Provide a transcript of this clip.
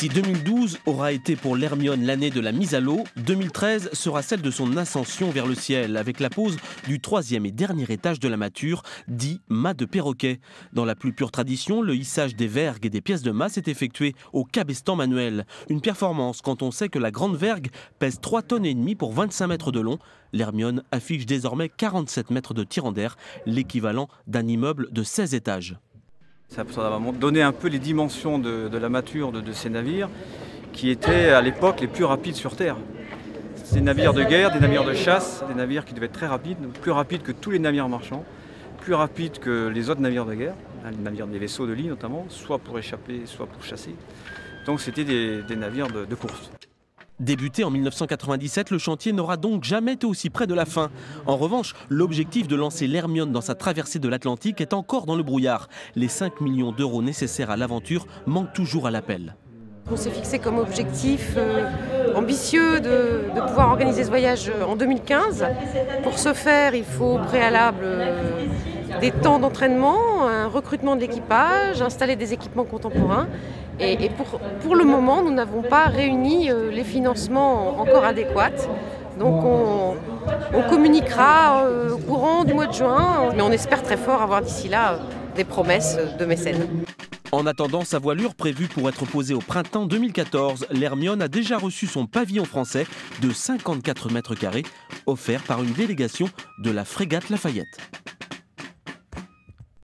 Si 2012 aura été pour l'Hermione l'année de la mise à l'eau, 2013 sera celle de son ascension vers le ciel, avec la pose du 3e et dernier étage de la mâture, dit mât de perroquet. Dans la plus pure tradition, le hissage des vergues et des pièces de mât s'est effectué au cabestan manuel. Une performance quand on sait que la grande vergue pèse 3,5 tonnes pour 25 mètres de long. L'Hermione affiche désormais 47 mètres de tirant d'air, l'équivalent d'un immeuble de 16 étages. Ça va donner un peu les dimensions de la mâture de ces navires qui étaient à l'époque les plus rapides sur Terre. Des navires de guerre, des navires de chasse, des navires qui devaient être très rapides, plus rapides que tous les navires marchands, plus rapides que les autres navires de guerre, les navires des vaisseaux de ligne notamment, soit pour échapper, soit pour chasser. Donc c'était des navires de course. Débuté en 1997, le chantier n'aura donc jamais été aussi près de la fin. En revanche, l'objectif de lancer l'Hermione dans sa traversée de l'Atlantique est encore dans le brouillard. Les 5 millions d'euros nécessaires à l'aventure manquent toujours à l'appel. On s'est fixé comme objectif ambitieux de pouvoir organiser ce voyage en 2015. Pour ce faire, il faut au préalable des temps d'entraînement, un recrutement de l'équipage, installer des équipements contemporains. Et pour le moment, nous n'avons pas réuni les financements encore adéquats. Donc on communiquera au courant du mois de juin, mais on espère très fort avoir d'ici là des promesses de mécènes. En attendant sa voilure prévue pour être posée au printemps 2014, l'Hermione a déjà reçu son pavillon français de 54 mètres carrés, offert par une délégation de la frégate Lafayette.